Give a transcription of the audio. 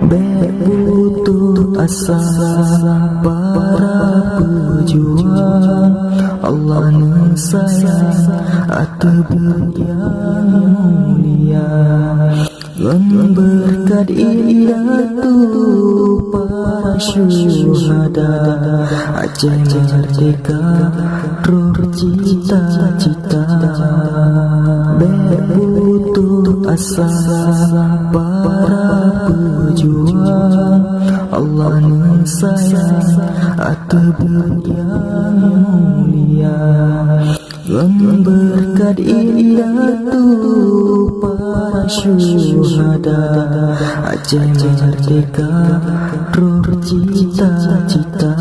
Berputus asa para pejuang, Allah sayang atribut yang mulia. Dan berkat indah tuh para syuhada, Aceh merdeka, roh cita-cita. Berputus asa para pejuang, Allah sayang atribut yang mulia. Dan berkat indah tuh para syuhada, Aceh merdeka, roh cita-cita.